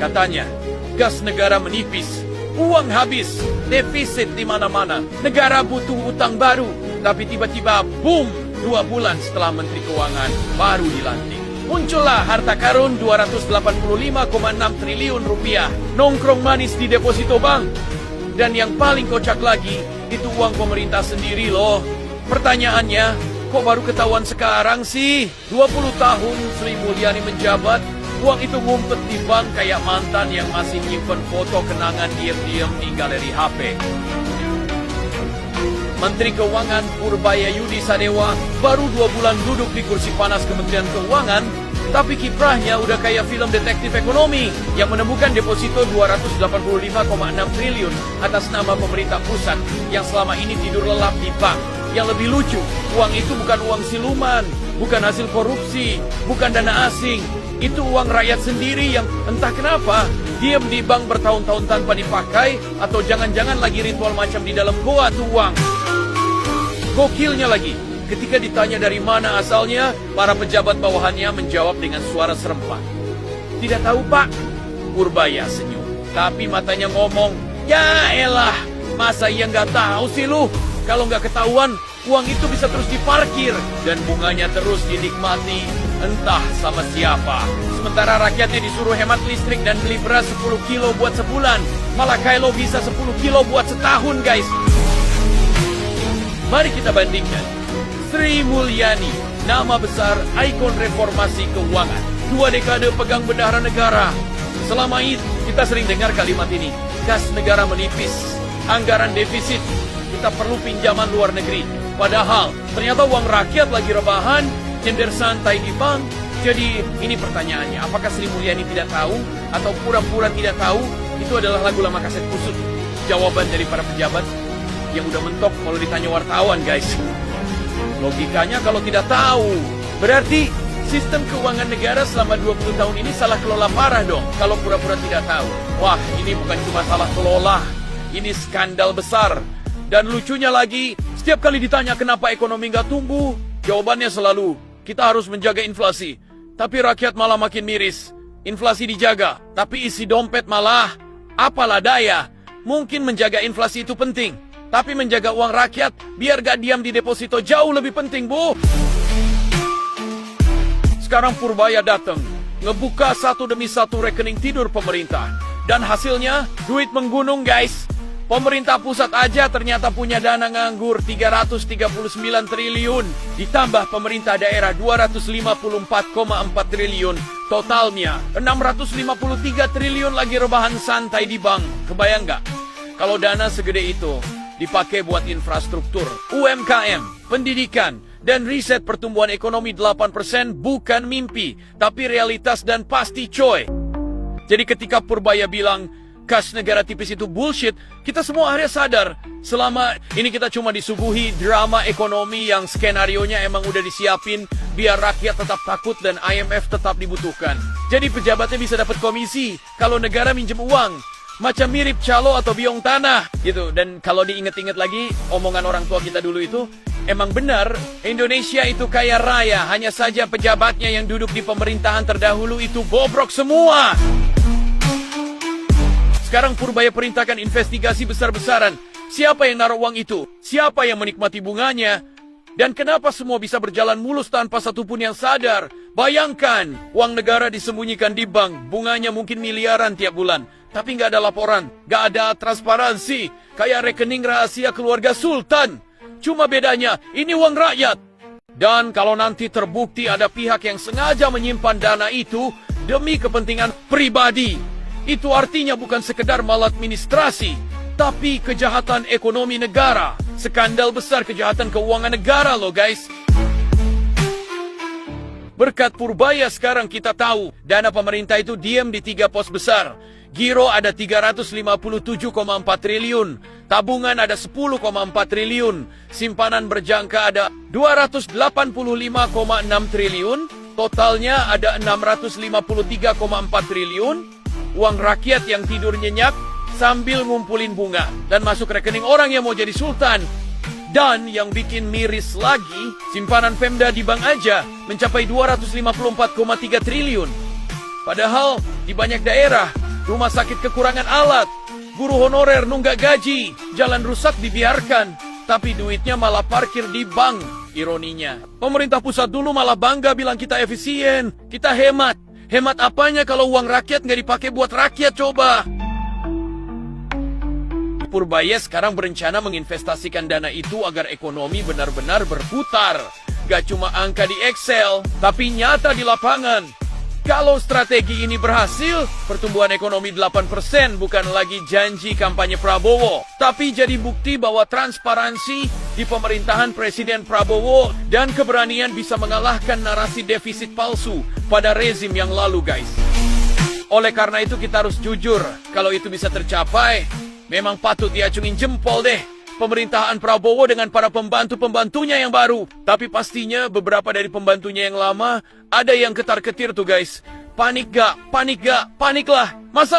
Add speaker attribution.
Speaker 1: Katanya, gas negara menipis, uang habis, defisit di mana-mana, negara butuh utang baru. Tapi tiba-tiba, boom, 2 bulan setelah Menteri Keuangan baru dilantik, muncullah harta karun 285,6 triliun rupiah nongkrong manis di deposito bank. Dan yang paling kocak lagi, itu uang pemerintah sendiri loh. Pertanyaannya, kok baru ketahuan sekarang sih? 20 tahun Sri Mulyani menjabat, uang itu ngumpet di bank kayak mantan yang masih nyimpen foto kenangan diam-diam di galeri HP. Menteri Keuangan Purbayayudi Sadewa baru 2 bulan duduk di kursi panas Kementerian Keuangan, tapi kiprahnya udah kayak film detektif ekonomi yang menemukan deposito 285,6 triliun atas nama pemerintah pusat yang selama ini tidur lelap di bank. Yang lebih lucu, uang itu bukan uang siluman, bukan hasil korupsi, bukan dana asing. Itu uang rakyat sendiri yang entah kenapa diam di bank bertahun-tahun tanpa dipakai, atau jangan-jangan lagi ritual macam di dalam goa tuh uang. Gokilnya lagi, ketika ditanya dari mana asalnya, para pejabat bawahannya menjawab dengan suara serempak. Tidak tahu, Pak. Purbaya senyum, tapi matanya ngomong, ya elah, masa iya nggak tahu sih lu? Kalau nggak ketahuan, uang itu bisa terus diparkir dan bunganya terus dinikmati entah sama siapa. Sementara rakyatnya disuruh hemat listrik dan beli beras 10 kilo buat sebulan. Malah Kailo bisa 10 kilo buat setahun, guys. Mari kita bandingkan. Sri Mulyani, nama besar ikon reformasi keuangan. 2 dekade pegang bendahara negara. Selama itu kita sering dengar kalimat ini. Kas negara menipis, anggaran defisit, kita perlu pinjaman luar negeri. Padahal ternyata uang rakyat lagi rebahan, nyender santai di bank. Jadi ini pertanyaannya, apakah Sri Mulyani tidak tahu atau pura-pura tidak tahu? Itu adalah lagu lama kaset kusut. Jawaban dari para pejabat yang udah mentok kalau ditanya wartawan, guys. Logikanya kalau tidak tahu, berarti sistem keuangan negara selama 20 tahun ini salah kelola parah dong. Kalau pura-pura tidak tahu. Wah, ini bukan cuma salah kelola, ini skandal besar. Dan lucunya lagi, setiap kali ditanya kenapa ekonomi nggak tumbuh, jawabannya selalu, kita harus menjaga inflasi. Tapi rakyat malah makin miris. Inflasi dijaga, tapi isi dompet malah, apalah daya. Mungkin menjaga inflasi itu penting, tapi menjaga uang rakyat biar gak diam di deposito jauh lebih penting, Bu. Sekarang Purbaya datang, ngebuka satu demi satu rekening tidur pemerintah. Dan hasilnya, duit menggunung, guys. Pemerintah pusat aja ternyata punya dana nganggur 339 triliun. Ditambah pemerintah daerah 254,4 triliun. Totalnya 653 triliun lagi rebahan santai di bank. Kebayang nggak? Kalau dana segede itu dipakai buat infrastruktur, UMKM, pendidikan, dan riset pertumbuhan ekonomi 8% bukan mimpi, tapi realitas dan pasti, coy. Jadi ketika Purbaya bilang, kas negara tipis itu bullshit, kita semua akhirnya sadar. Selama ini kita cuma disuguhi drama ekonomi yang skenarionya emang udah disiapin biar rakyat tetap takut dan IMF tetap dibutuhkan. Jadi pejabatnya bisa dapat komisi kalau negara minjem uang. Macam mirip calo atau biong tanah gitu. Dan kalau diinget-inget lagi omongan orang tua kita dulu itu, emang benar Indonesia itu kaya raya. Hanya saja pejabatnya yang duduk di pemerintahan terdahulu itu bobrok semua. Sekarang Purbaya perintahkan investigasi besar-besaran. Siapa yang naruh uang itu? Siapa yang menikmati bunganya? Dan kenapa semua bisa berjalan mulus tanpa satupun yang sadar? Bayangkan, uang negara disembunyikan di bank. Bunganya mungkin miliaran tiap bulan. Tapi nggak ada laporan, nggak ada transparansi. Kayak rekening rahasia keluarga Sultan. Cuma bedanya, ini uang rakyat. Dan kalau nanti terbukti ada pihak yang sengaja menyimpan dana itu demi kepentingan pribadi, itu artinya bukan sekedar maladministrasi, tapi kejahatan ekonomi negara. Skandal besar kejahatan keuangan negara loh, guys. Berkat Purbaya sekarang kita tahu, dana pemerintah itu diam di 3 pos besar. Giro ada 357,4 triliun, tabungan ada 10,4 triliun, simpanan berjangka ada 285,6 triliun, totalnya ada 653,4 triliun, uang rakyat yang tidur nyenyak sambil ngumpulin bunga dan masuk rekening orang yang mau jadi sultan. Dan yang bikin miris lagi, simpanan Pemda di bank aja mencapai 254,3 triliun. Padahal di banyak daerah rumah sakit kekurangan alat, guru honorer nunggak gaji, jalan rusak dibiarkan, tapi duitnya malah parkir di bank, ironinya. Pemerintah pusat dulu malah bangga bilang kita efisien, kita hemat. Hemat apanya kalau uang rakyat nggak dipakai buat rakyat coba? Purbaya sekarang berencana menginvestasikan dana itu agar ekonomi benar-benar berputar. Gak cuma angka di Excel, tapi nyata di lapangan. Kalau strategi ini berhasil, pertumbuhan ekonomi 8% bukan lagi janji kampanye Prabowo, tapi jadi bukti bahwa transparansi di pemerintahan Presiden Prabowo dan keberanian bisa mengalahkan narasi defisit palsu pada rezim yang lalu, guys. Oleh karena itu kita harus jujur, kalau itu bisa tercapai, memang patut diacungin jempol deh pemerintahan Prabowo dengan para pembantu-pembantunya yang baru. Tapi pastinya beberapa dari pembantunya yang lama ada yang ketar-ketir tuh guys. Panik gak? Panik gak? Paniklah. Masa